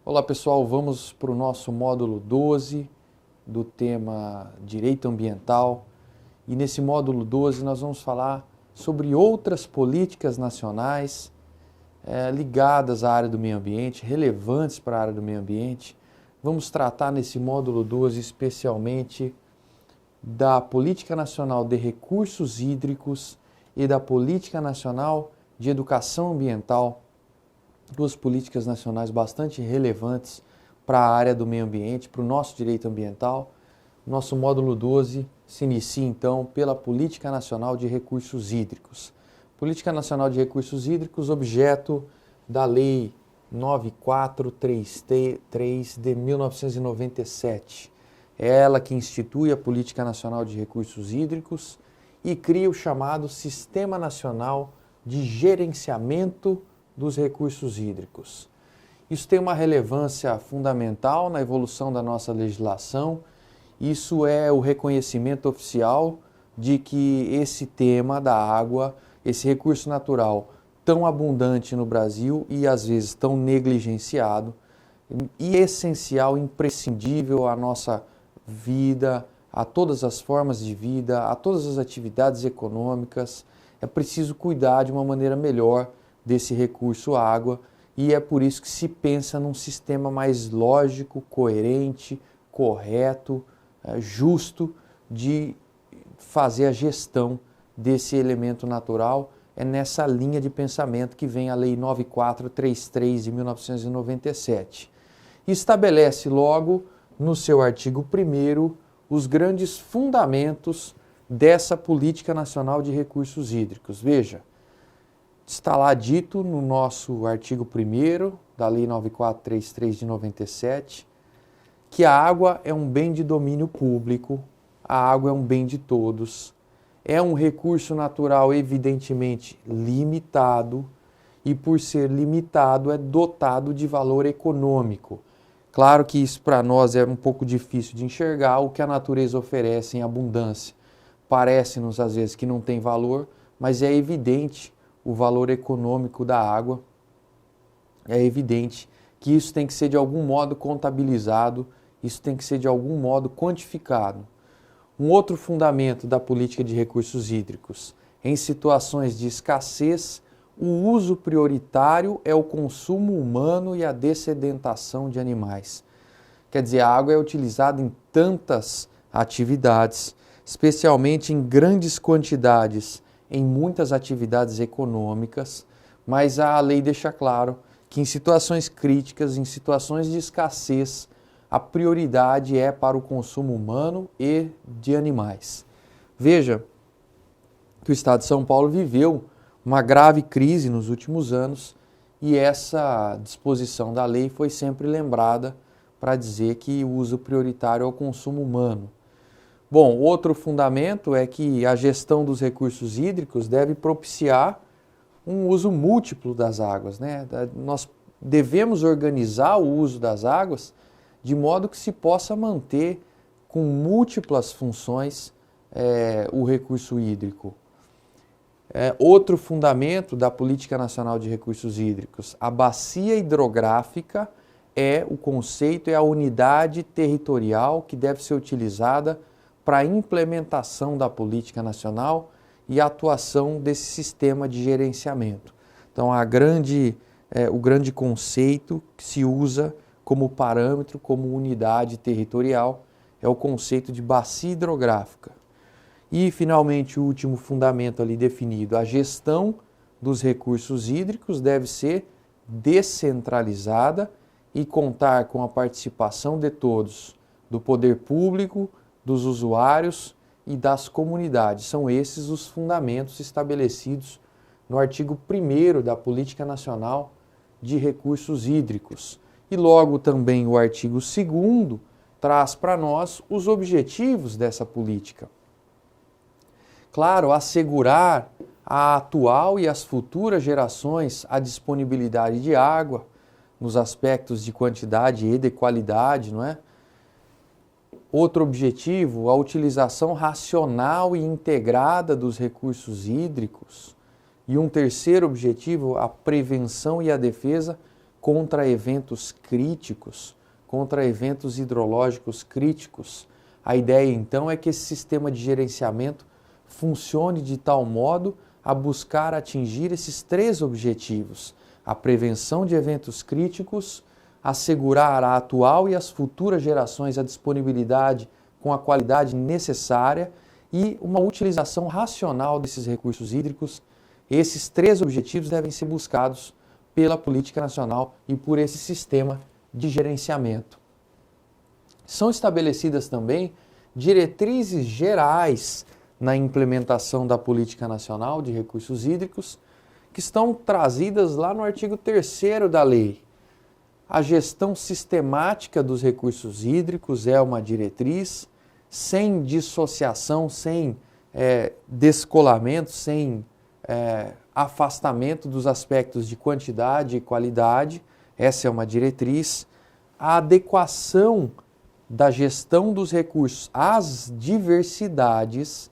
Olá pessoal, vamos para o nosso módulo 12 do tema Direito Ambiental. E nesse módulo 12 nós vamos falar sobre outras políticas nacionais ligadas à área do meio ambiente, relevantes para a área do meio ambiente. Vamos tratar nesse módulo 12 especialmente da Política Nacional de Recursos Hídricos e da Política Nacional de Educação Ambiental, duas políticas nacionais bastante relevantes para a área do meio ambiente, para o nosso direito ambiental. Nosso módulo 12 se inicia então pela Política Nacional de Recursos Hídricos. Política Nacional de Recursos Hídricos, objeto da Lei 9433 de 1997. É ela que institui a Política Nacional de Recursos Hídricos e cria o chamado Sistema Nacional de Gerenciamento dos Recursos Hídricos. Isso tem uma relevância fundamental na evolução da nossa legislação. Isso é o reconhecimento oficial de que esse tema da água, esse recurso natural tão abundante no Brasil e às vezes tão negligenciado, e essencial, imprescindível à nossa vida, a todas as formas de vida, a todas as atividades econômicas. É preciso cuidar de uma maneira melhor desse recurso água, e é por isso que se pensa num sistema mais lógico, coerente, correto, justo de fazer a gestão desse elemento natural. É nessa linha de pensamento que vem a Lei 9433 de 1997. E estabelece logo no seu artigo 1º os grandes fundamentos dessa Política Nacional de Recursos Hídricos. Veja, está lá dito no nosso artigo 1º da Lei 9433 de 97, que a água é um bem de domínio público, a água é um bem de todos, é um recurso natural evidentemente limitado e, por ser limitado, é dotado de valor econômico. Claro que isso para nós é um pouco difícil de enxergar o que a natureza oferece em abundância. Parece-nos às vezes que não tem valor, mas é evidente o valor econômico da água. É evidente que isso tem que ser de algum modo contabilizado, isso tem que ser de algum modo quantificado. Um outro fundamento da política de recursos hídricos: em situações de escassez, o uso prioritário é o consumo humano e a dessedentação de animais. Quer dizer, a água é utilizada em tantas atividades, especialmente em grandes quantidades, em muitas atividades econômicas, mas a lei deixa claro que em situações críticas, em situações de escassez, a prioridade é para o consumo humano e de animais. Veja que o Estado de São Paulo viveu uma grave crise nos últimos anos e essa disposição da lei foi sempre lembrada para dizer que o uso prioritário é o consumo humano. Bom, outro fundamento é que a gestão dos recursos hídricos deve propiciar um uso múltiplo das águas, né? Nós devemos organizar o uso das águas de modo que se possa manter com múltiplas funções o recurso hídrico. Outro fundamento da Política Nacional de Recursos Hídricos: a bacia hidrográfica é o conceito, é a unidade territorial que deve ser utilizada para a implementação da política nacional e a atuação desse sistema de gerenciamento. Então, o grande conceito que se usa como parâmetro, como unidade territorial, é o conceito de bacia hidrográfica. E, finalmente, o último fundamento ali definido: a gestão dos recursos hídricos deve ser descentralizada e contar com a participação de todos, do poder público, dos usuários e das comunidades. São esses os fundamentos estabelecidos no artigo 1º da Política Nacional de Recursos Hídricos. E logo também o artigo 2º traz para nós os objetivos dessa política. Claro, assegurar à atual e às futuras gerações a disponibilidade de água nos aspectos de quantidade e de qualidade, não é? Outro objetivo, a utilização racional e integrada dos recursos hídricos. E um terceiro objetivo, a prevenção e a defesa contra eventos críticos, contra eventos hidrológicos críticos. A ideia, então, é que esse sistema de gerenciamento funcione de tal modo a buscar atingir esses três objetivos: a prevenção de eventos críticos, assegurar à atual e às futuras gerações a disponibilidade com a qualidade necessária e uma utilização racional desses recursos hídricos. Esses três objetivos devem ser buscados pela política nacional e por esse sistema de gerenciamento. São estabelecidas também diretrizes gerais na implementação da política nacional de recursos hídricos, que estão trazidas lá no artigo 3º da lei. A gestão sistemática dos recursos hídricos é uma diretriz, sem dissociação, sem descolamento, sem afastamento dos aspectos de quantidade e qualidade. Essa é uma diretriz. A adequação da gestão dos recursos às diversidades,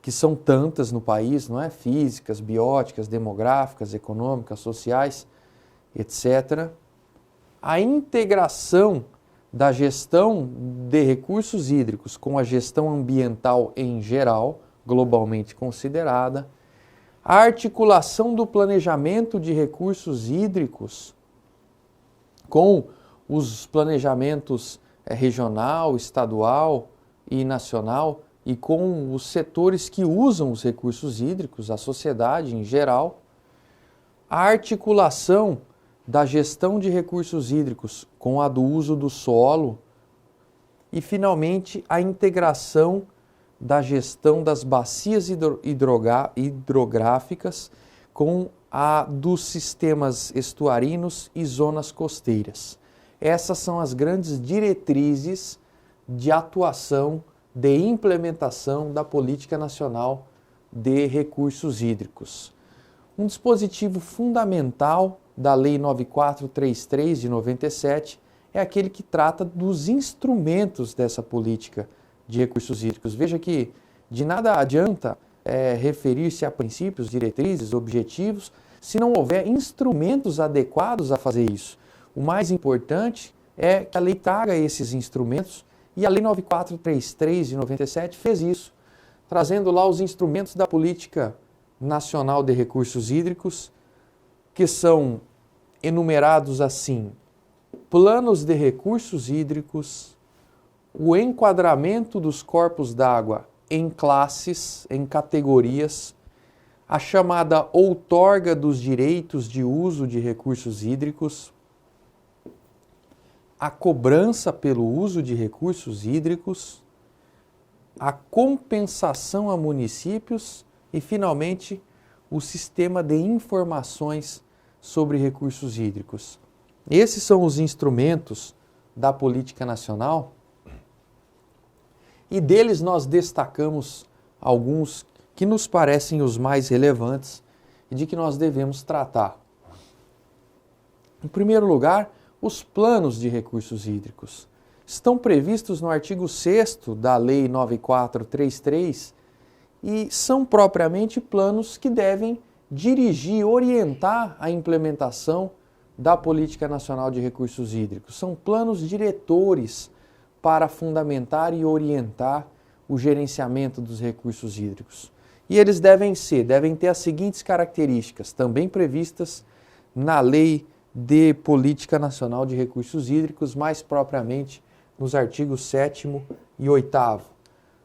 que são tantas no país, não é? Físicas, bióticas, demográficas, econômicas, sociais, etc. A integração da gestão de recursos hídricos com a gestão ambiental em geral, globalmente considerada. A articulação do planejamento de recursos hídricos com os planejamentos regional, estadual e nacional e com os setores que usam os recursos hídricos, a sociedade em geral. A articulação da gestão de recursos hídricos com a do uso do solo e, finalmente, a integração da gestão das bacias hidrográficas com a dos sistemas estuarinos e zonas costeiras. Essas são as grandes diretrizes de atuação, de implementação da Política Nacional de Recursos Hídricos. Um dispositivo fundamental da Lei 9433 de 97 é aquele que trata dos instrumentos dessa política de recursos hídricos. Veja que de nada adianta referir-se a princípios, diretrizes, objetivos, se não houver instrumentos adequados a fazer isso. O mais importante é que a lei traga esses instrumentos, e a Lei 9433 de 97 fez isso, trazendo lá os instrumentos da Política Nacional de Recursos Hídricos, que são enumerados assim: planos de recursos hídricos, o enquadramento dos corpos d'água em classes, em categorias, a chamada outorga dos direitos de uso de recursos hídricos, a cobrança pelo uso de recursos hídricos, a compensação a municípios e, finalmente, o sistema de informações sobre recursos hídricos. Esses são os instrumentos da política nacional e deles nós destacamos alguns que nos parecem os mais relevantes e de que nós devemos tratar. Em primeiro lugar, os planos de recursos hídricos estão previstos no artigo 6º da Lei 9433 e são propriamente planos que devem dirigir, orientar a implementação da Política Nacional de Recursos Hídricos. São planos diretores para fundamentar e orientar o gerenciamento dos recursos hídricos. E eles devem ter as seguintes características, também previstas na Lei de Política Nacional de Recursos Hídricos, mais propriamente nos artigos 7º e 8º.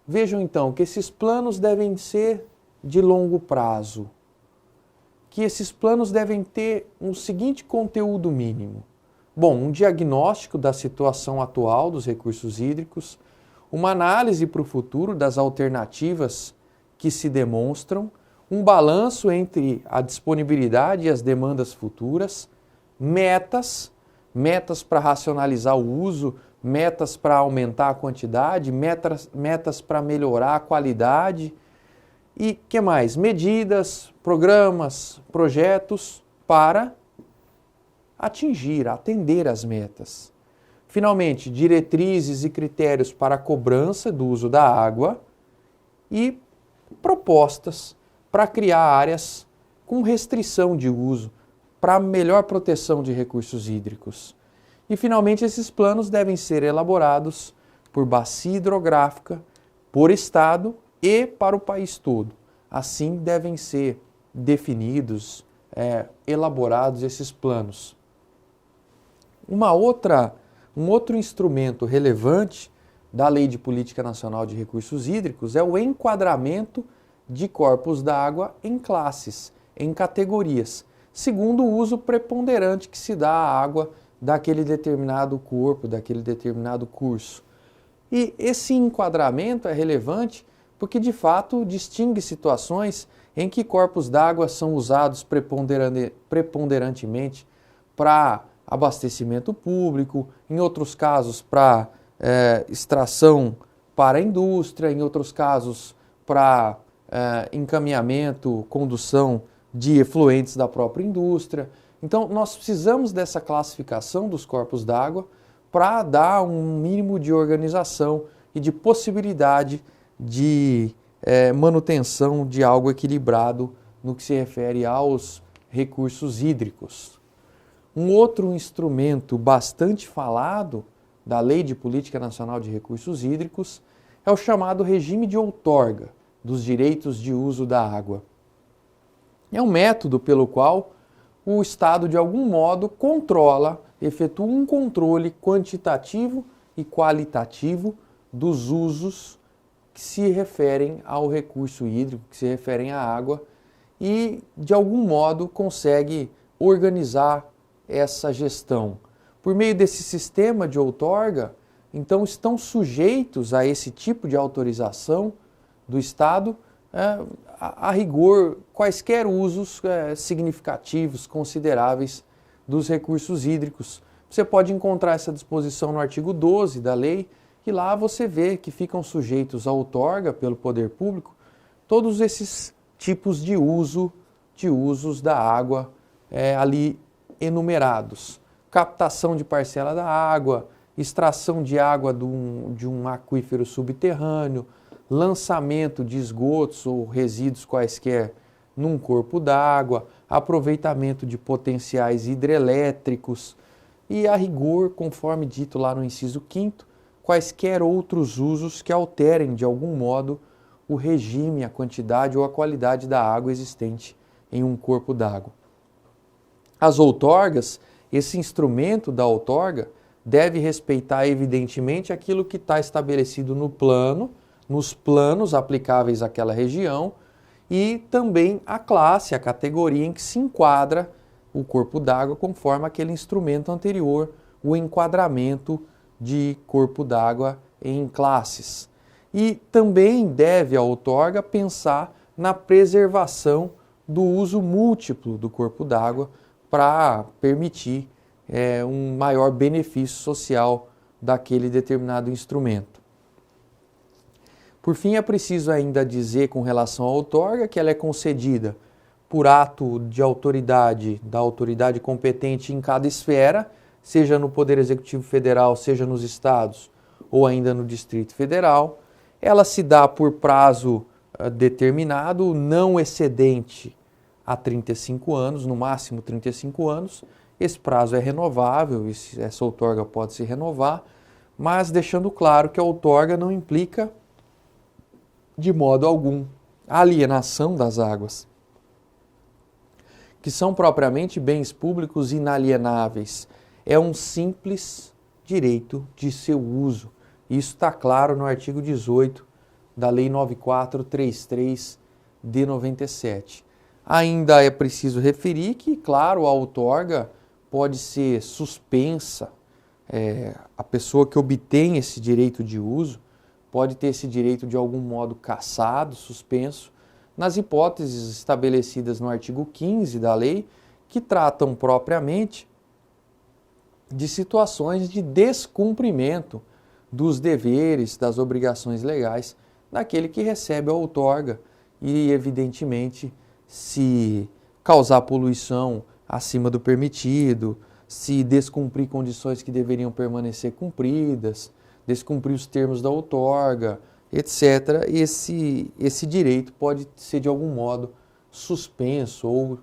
Vejam então que esses planos devem ser de longo prazo, que esses planos devem ter um seguinte conteúdo mínimo. Bom, um diagnóstico da situação atual dos recursos hídricos, uma análise para o futuro das alternativas que se demonstram, um balanço entre a disponibilidade e as demandas futuras, metas para racionalizar o uso, metas para aumentar a quantidade, metas para melhorar a qualidade e, que mais? Medidas, programas, projetos para atender as metas. Finalmente, diretrizes e critérios para a cobrança do uso da água e propostas para criar áreas com restrição de uso, para melhor proteção de recursos hídricos. E, finalmente, esses planos devem ser elaborados por bacia hidrográfica, por estado e para o país todo. Assim devem ser definidos, elaborados esses planos. Um outro instrumento relevante da Lei de Política Nacional de Recursos Hídricos é o enquadramento de corpos d'água em classes, em categorias, segundo o uso preponderante que se dá à água daquele determinado corpo, daquele determinado curso. E esse enquadramento é relevante porque, de fato, distingue situações em que corpos d'água são usados preponderantemente para abastecimento público, em outros casos para extração para a indústria, em outros casos para encaminhamento, condução de efluentes da própria indústria. Então, nós precisamos dessa classificação dos corpos d'água para dar um mínimo de organização e de possibilidade de manutenção de algo equilibrado no que se refere aos recursos hídricos. Um outro instrumento bastante falado da Lei de Política Nacional de Recursos Hídricos é o chamado regime de outorga dos direitos de uso da água. É um método pelo qual o Estado, de algum modo, efetua um controle quantitativo e qualitativo dos usos que se referem ao recurso hídrico, que se referem à água, e, de algum modo, consegue organizar essa gestão. Por meio desse sistema de outorga, então, estão sujeitos a esse tipo de autorização do Estado, a rigor, quaisquer usos significativos, consideráveis dos recursos hídricos. Você pode encontrar essa disposição no artigo 12 da lei, e lá você vê que ficam sujeitos à outorga pelo poder público todos esses tipos de usos da água ali enumerados. Captação de parcela da água, extração de água de um aquífero subterrâneo, lançamento de esgotos ou resíduos quaisquer num corpo d'água, aproveitamento de potenciais hidrelétricos e, a rigor, conforme dito lá no inciso 5º, quaisquer outros usos que alterem de algum modo o regime, a quantidade ou a qualidade da água existente em um corpo d'água. As outorgas, esse instrumento da outorga, deve respeitar evidentemente aquilo que está estabelecido no plano, nos planos aplicáveis àquela região, e também a classe, a categoria em que se enquadra o corpo d'água, conforme aquele instrumento anterior, o enquadramento de corpo d'água em classes. E também deve a outorga pensar na preservação do uso múltiplo do corpo d'água para permitir um maior benefício social daquele determinado instrumento. Por fim, é preciso ainda dizer com relação à outorga que ela é concedida por ato de autoridade, da autoridade competente em cada esfera, seja no Poder Executivo Federal, seja nos estados ou ainda no Distrito Federal. Ela se dá por prazo determinado, não excedente a 35 anos, no máximo 35 anos. Esse prazo é renovável, essa outorga pode se renovar, mas deixando claro que a outorga não implica de modo algum a alienação das águas, que são propriamente bens públicos inalienáveis. É um simples direito de seu uso. Isso está claro no artigo 18 da Lei 9433 de 97. Ainda é preciso referir que, claro, a outorga pode ser suspensa. A pessoa que obtém esse direito de uso pode ter esse direito de algum modo cassado, suspenso, nas hipóteses estabelecidas no artigo 15 da lei, que tratam propriamente de situações de descumprimento dos deveres, das obrigações legais daquele que recebe a outorga e, evidentemente, se causar poluição acima do permitido, se descumprir condições que deveriam permanecer cumpridas, descumprir os termos da outorga, etc., esse direito pode ser de algum modo suspenso ou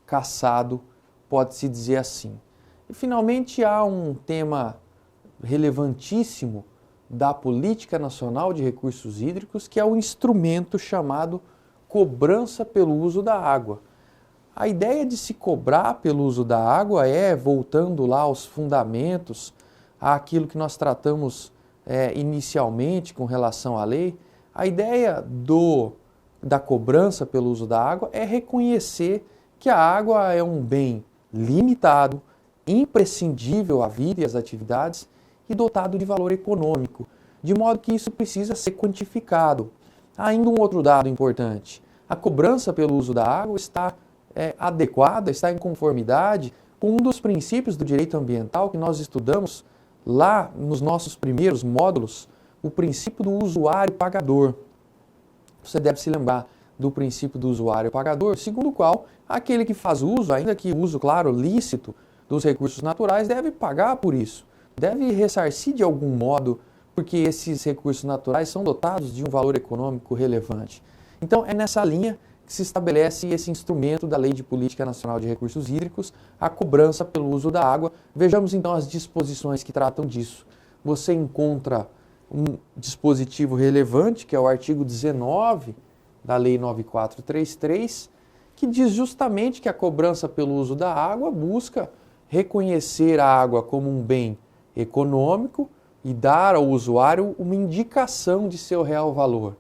cassado pode-se dizer assim. E, finalmente, há um tema relevantíssimo da Política Nacional de Recursos Hídricos, que é o instrumento chamado cobrança pelo uso da água. A ideia de se cobrar pelo uso da água voltando lá aos fundamentos, àquilo que nós tratamos inicialmente com relação à lei, a ideia da cobrança pelo uso da água é reconhecer que a água é um bem limitado, imprescindível à vida e às atividades e dotado de valor econômico, de modo que isso precisa ser quantificado. Há ainda um outro dado importante. A cobrança pelo uso da água está adequada, está em conformidade com um dos princípios do direito ambiental que nós estudamos lá nos nossos primeiros módulos, o princípio do usuário pagador. Você deve se lembrar do princípio do usuário pagador, segundo o qual aquele que faz uso, ainda que uso, claro, lícito dos recursos naturais, deve pagar por isso, deve ressarcir de algum modo, porque esses recursos naturais são dotados de um valor econômico relevante. Então, é nessa linha que se estabelece esse instrumento da Lei de Política Nacional de Recursos Hídricos, a cobrança pelo uso da água. Vejamos então as disposições que tratam disso. Você encontra um dispositivo relevante, que é o artigo 19 da Lei 9433, que diz justamente que a cobrança pelo uso da água busca reconhecer a água como um bem econômico e dar ao usuário uma indicação de seu real valor,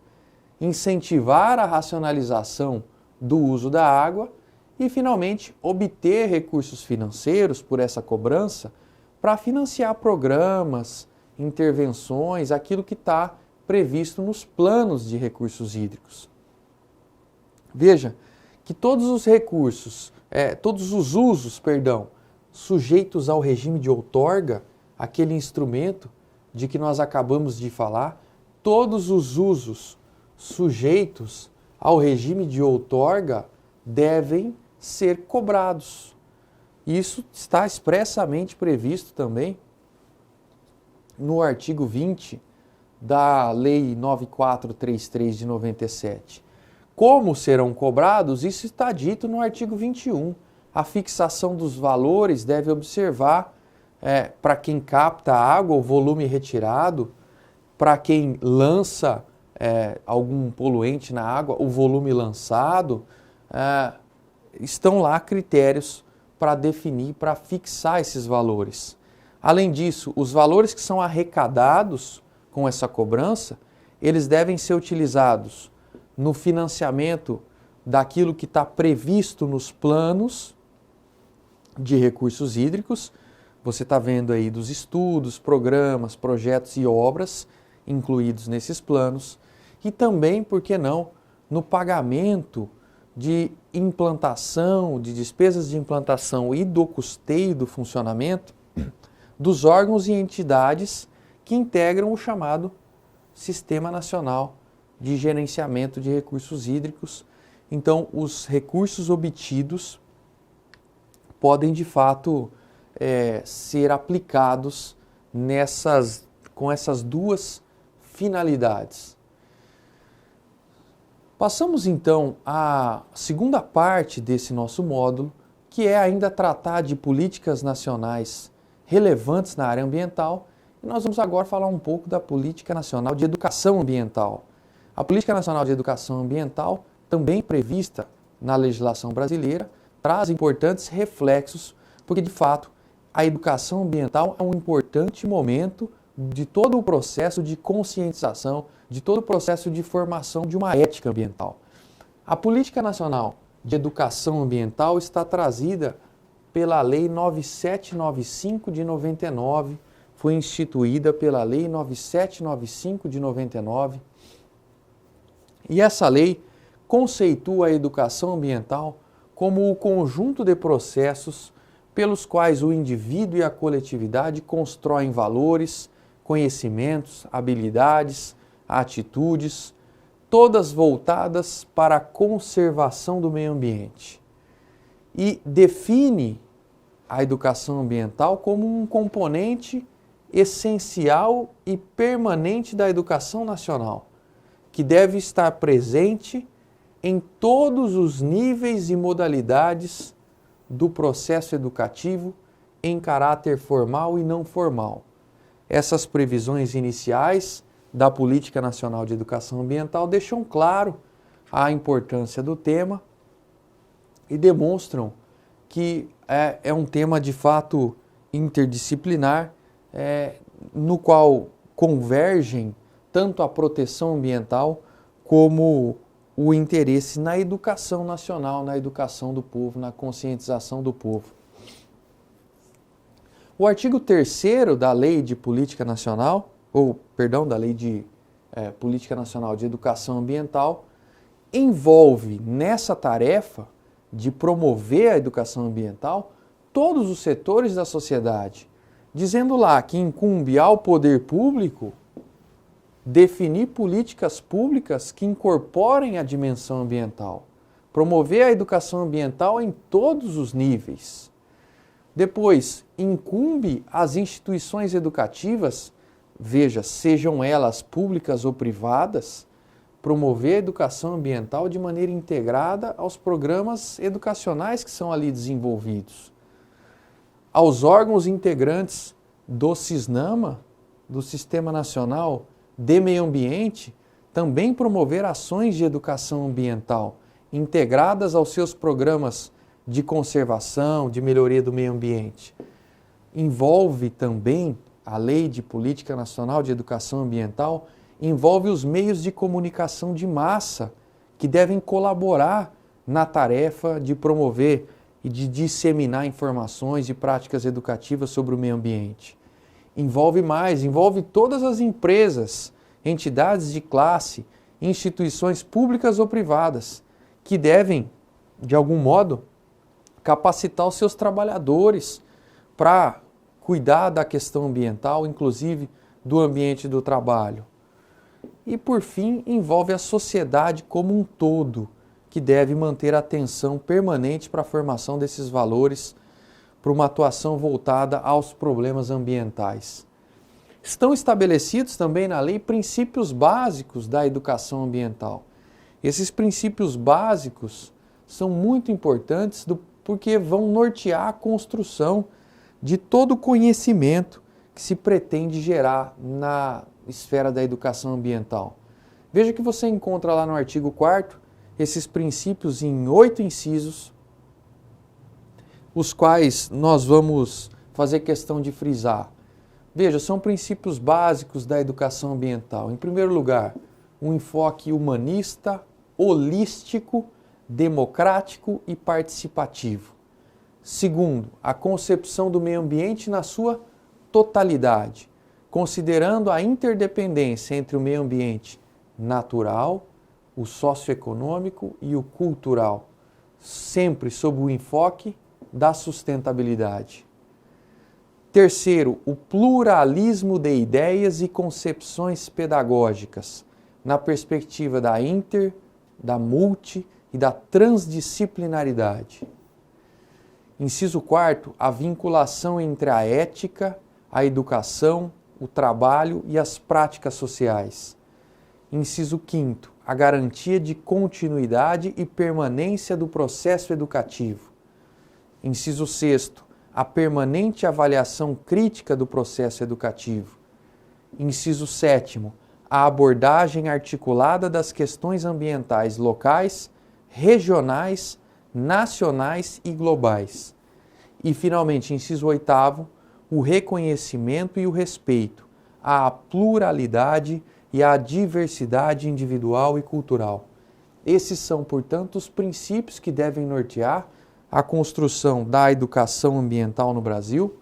incentivar a racionalização do uso da água e, finalmente, obter recursos financeiros por essa cobrança para financiar programas, intervenções, aquilo que está previsto nos planos de recursos hídricos. Veja que todos os recursos, todos os usos, sujeitos ao regime de outorga, aquele instrumento de que nós acabamos de falar, todos os usos sujeitos ao regime de outorga devem ser cobrados. Isso está expressamente previsto também no artigo 20 da Lei 9433 de 97. Como serão cobrados? Isso está dito no artigo 21. A fixação dos valores deve observar para quem capta a água, o volume retirado, para quem lança algum poluente na água, o volume lançado. Estão lá critérios para definir, para fixar esses valores. Além disso, os valores que são arrecadados com essa cobrança, eles devem ser utilizados no financiamento daquilo que está previsto nos planos de recursos hídricos. Você está vendo aí dos estudos, programas, projetos e obras incluídos nesses planos. E também, por que não, no pagamento de implantação, de despesas de implantação e do custeio do funcionamento dos órgãos e entidades que integram o chamado Sistema Nacional de Gerenciamento de Recursos Hídricos. Então, os recursos obtidos podem, de fato, ser aplicados com essas duas finalidades. Passamos então à segunda parte desse nosso módulo, que é ainda tratar de políticas nacionais relevantes na área ambiental, e nós vamos agora falar um pouco da Política Nacional de Educação Ambiental. A Política Nacional de Educação Ambiental, também prevista na legislação brasileira, traz importantes reflexos, porque de fato a educação ambiental é um importante momento de todo o processo de conscientização, de todo o processo de formação de uma ética ambiental. A Política Nacional de Educação Ambiental está trazida pela Lei 9795 de 99, foi instituída pela Lei 9795 de 99, e essa lei conceitua a educação ambiental como o conjunto de processos pelos quais o indivíduo e a coletividade constroem valores, conhecimentos, habilidades, atitudes, todas voltadas para a conservação do meio ambiente. E define a educação ambiental como um componente essencial e permanente da educação nacional, que deve estar presente em todos os níveis e modalidades do processo educativo em caráter formal e não formal. Essas previsões iniciais da Política Nacional de Educação Ambiental deixam claro a importância do tema e demonstram que é um tema de fato interdisciplinar, no qual convergem tanto a proteção ambiental como o interesse na educação nacional, na educação do povo, na conscientização do povo. O artigo 3º da Lei de Política Nacional, da Lei de Política Nacional de Educação Ambiental, envolve nessa tarefa de promover a educação ambiental todos os setores da sociedade, dizendo lá que incumbe ao poder público definir políticas públicas que incorporem a dimensão ambiental, promover a educação ambiental em todos os níveis. Depois, incumbe às instituições educativas, sejam elas públicas ou privadas, promover a educação ambiental de maneira integrada aos programas educacionais que são ali desenvolvidos. Aos órgãos integrantes do SISNAMA, do Sistema Nacional de Meio Ambiente, também promover ações de educação ambiental integradas aos seus programas de conservação, de melhoria do meio ambiente. Envolve também a Lei de Política Nacional de Educação Ambiental, envolve os meios de comunicação de massa que devem colaborar na tarefa de promover e de disseminar informações e práticas educativas sobre o meio ambiente. Envolve todas as empresas, entidades de classe, instituições públicas ou privadas, que devem, de algum modo, capacitar os seus trabalhadores para cuidar da questão ambiental, inclusive do ambiente do trabalho. E, por fim, envolve a sociedade como um todo, que deve manter atenção permanente para a formação desses valores, para uma atuação voltada aos problemas ambientais. Estão estabelecidos também na lei princípios básicos da educação ambiental. Esses princípios básicos são muito importantes porque vão nortear a construção de todo o conhecimento que se pretende gerar na esfera da educação ambiental. Veja que você encontra lá no artigo 4º esses princípios em 8 incisos, os quais nós vamos fazer questão de frisar. Veja, são princípios básicos da educação ambiental. Em primeiro lugar, um enfoque humanista, holístico, democrático e participativo. Segundo, a concepção do meio ambiente na sua totalidade, considerando a interdependência entre o meio ambiente natural, o socioeconômico e o cultural, sempre sob o enfoque da sustentabilidade. Terceiro, o pluralismo de ideias e concepções pedagógicas, na perspectiva da da multi e da transdisciplinaridade. Inciso 4º, a vinculação entre a ética, a educação, o trabalho e as práticas sociais. Inciso 5º, a garantia de continuidade e permanência do processo educativo. Inciso 6º, a permanente avaliação crítica do processo educativo. Inciso 7º, a abordagem articulada das questões ambientais locais, regionais, nacionais e globais. E, finalmente, inciso 8º, o reconhecimento e o respeito à pluralidade e à diversidade individual e cultural. Esses são, portanto, os princípios que devem nortear a construção da educação ambiental no Brasil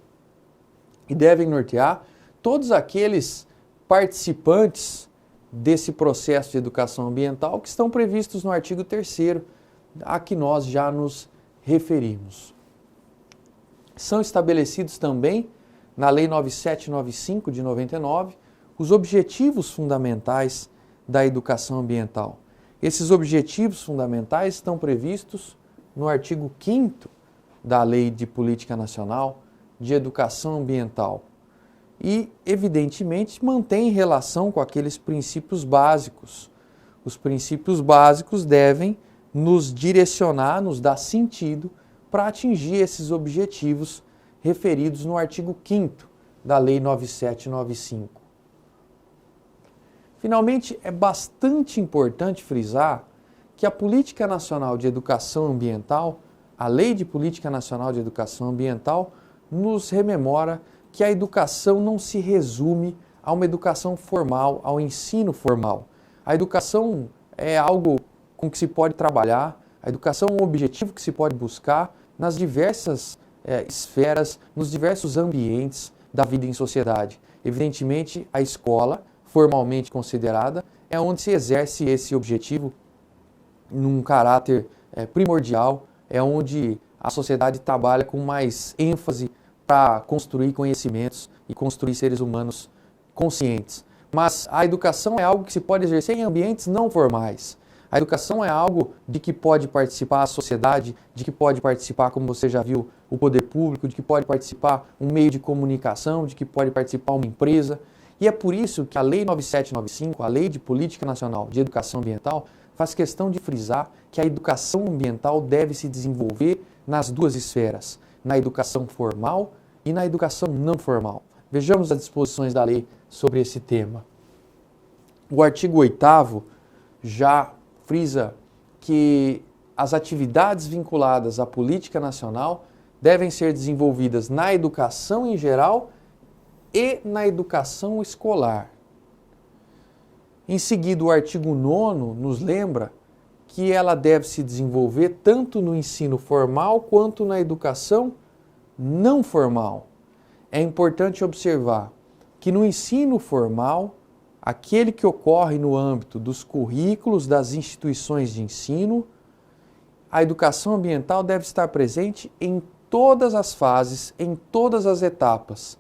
e devem nortear todos aqueles participantes desse processo de educação ambiental que estão previstos no artigo 3º, a que nós já nos referimos. São estabelecidos também, na Lei 9795 de 99, os objetivos fundamentais da educação ambiental. Esses objetivos fundamentais estão previstos no artigo 5º da Lei de Política Nacional de Educação Ambiental e, evidentemente, mantém relação com aqueles princípios básicos. Os princípios básicos devem nos direcionar, nos dar sentido para atingir esses objetivos referidos no artigo 5º da Lei 9795. Finalmente, é bastante importante frisar que a Política Nacional de Educação Ambiental, a Lei de Política Nacional de Educação Ambiental, nos rememora que a educação não se resume a uma educação formal, ao ensino formal. A educação é algo com que se pode trabalhar, a educação é um objetivo que se pode buscar nas diversas esferas, nos diversos ambientes da vida em sociedade. Evidentemente, a escola, formalmente considerada, é onde se exerce esse objetivo num caráter primordial, é onde a sociedade trabalha com mais ênfase para construir conhecimentos e construir seres humanos conscientes. Mas a educação é algo que se pode exercer em ambientes não formais. A educação é algo de que pode participar a sociedade, de que pode participar, como você já viu, o poder público, de que pode participar um meio de comunicação, de que pode participar uma empresa. E é por isso que a Lei 9795, a Lei de Política Nacional de Educação Ambiental, faz questão de frisar que a educação ambiental deve se desenvolver nas duas esferas, na educação formal e na educação não formal. Vejamos as disposições da lei sobre esse tema. O artigo 8º já frisa que as atividades vinculadas à política nacional devem ser desenvolvidas na educação em geral e na educação escolar. Em seguida, o artigo 9º nos lembra que ela deve se desenvolver tanto no ensino formal quanto na educação não formal. É importante observar que no ensino formal, aquele que ocorre no âmbito dos currículos das instituições de ensino, a educação ambiental deve estar presente em todas as fases, em todas as etapas.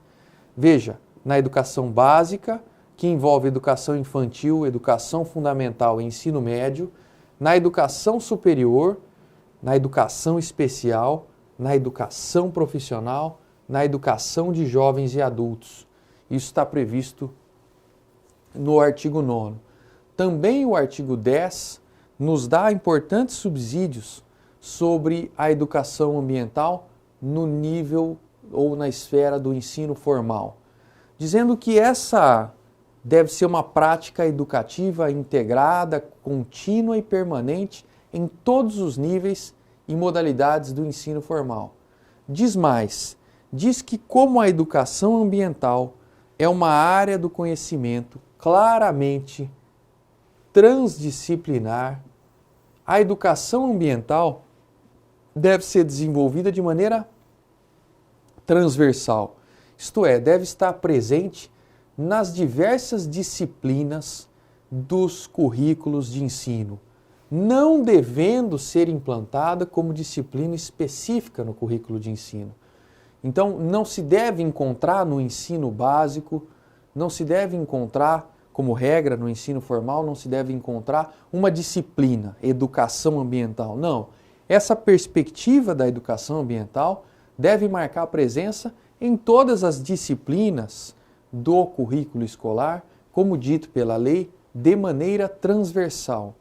Veja, na educação básica, que envolve educação infantil, educação fundamental e ensino médio, na educação superior, na educação especial, na educação profissional, na educação de jovens e adultos. Isso está previsto no artigo 9º. Também o artigo 10 nos dá importantes subsídios sobre a educação ambiental no nível ou na esfera do ensino formal, dizendo que essa deve ser uma prática educativa integrada, contínua e permanente em todos os níveis e modalidades do ensino formal. Diz mais, diz que como a educação ambiental é uma área do conhecimento claramente transdisciplinar, a educação ambiental deve ser desenvolvida de maneira transversal, isto é, deve estar presente nas diversas disciplinas dos currículos de ensino, não devendo ser implantada como disciplina específica no currículo de ensino. Então, não se deve encontrar no ensino básico, não se deve encontrar, como regra no ensino formal, não se deve encontrar uma disciplina, educação ambiental. Não, essa perspectiva da educação ambiental deve marcar a presença em todas as disciplinas do currículo escolar, como dito pela lei, de maneira transversal.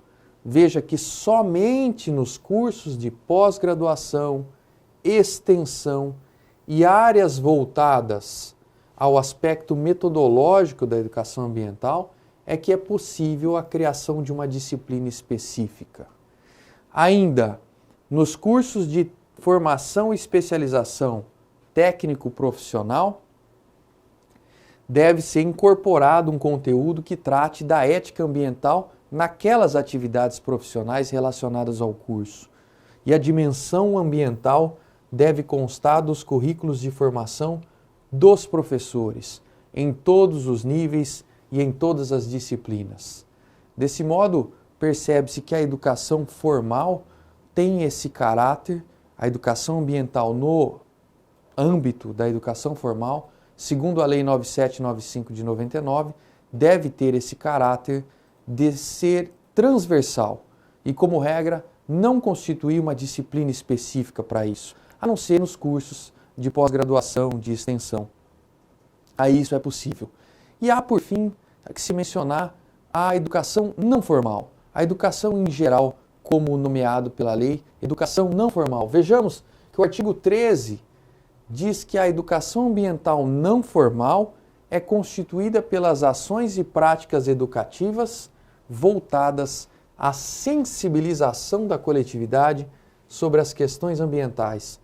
Veja que somente nos cursos de pós-graduação, extensão e áreas voltadas ao aspecto metodológico da educação ambiental é que é possível a criação de uma disciplina específica. Ainda, nos cursos de formação e especialização técnico-profissional, deve ser incorporado um conteúdo que trate da ética ambiental naquelas atividades profissionais relacionadas ao curso. E a dimensão ambiental deve constar dos currículos de formação dos professores, em todos os níveis e em todas as disciplinas. Desse modo, percebe-se que a educação formal tem esse caráter, a educação ambiental no âmbito da educação formal, segundo a Lei 9795 de 99, deve ter esse caráter de ser transversal e, como regra, não constituir uma disciplina específica para isso, a não ser nos cursos de pós-graduação, de extensão. Aí isso é possível. E há, por fim, que se mencionar a educação não formal, a educação em geral, como nomeado pela lei, educação não formal. Vejamos que o artigo 13 diz que a educação ambiental não formal é constituída pelas ações e práticas educativas voltadas à sensibilização da coletividade sobre as questões ambientais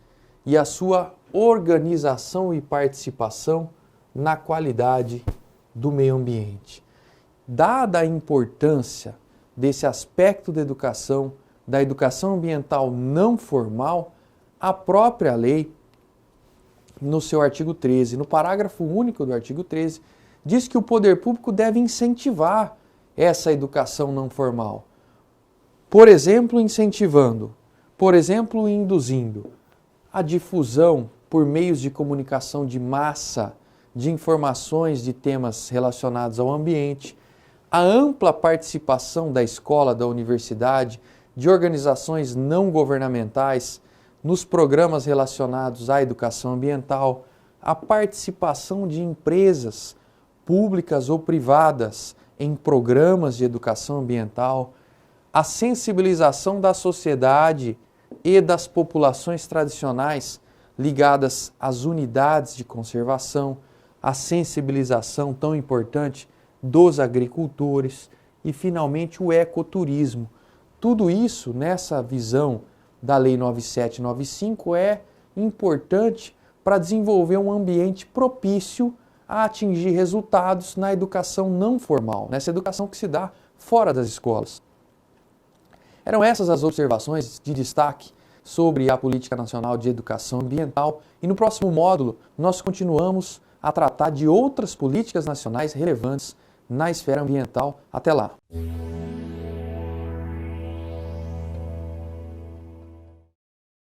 e a sua organização e participação na qualidade do meio ambiente. Dada a importância desse aspecto da educação ambiental não formal, a própria lei, no seu artigo 13, no parágrafo único do artigo 13, diz que o poder público deve incentivar essa educação não formal. Por exemplo, induzindo a difusão por meios de comunicação de massa de informações de temas relacionados ao ambiente, a ampla participação da escola, da universidade, de organizações não governamentais nos programas relacionados à educação ambiental, a participação de empresas públicas ou privadas em programas de educação ambiental, a sensibilização da sociedade e das populações tradicionais ligadas às unidades de conservação, a sensibilização tão importante dos agricultores e, finalmente, o ecoturismo. Tudo isso, nessa visão da Lei 9795, é importante para desenvolver um ambiente propício a atingir resultados na educação não formal, nessa educação que se dá fora das escolas. Eram essas as observações de destaque sobre a Política Nacional de Educação Ambiental e no próximo módulo nós continuamos a tratar de outras políticas nacionais relevantes na esfera ambiental. Até lá!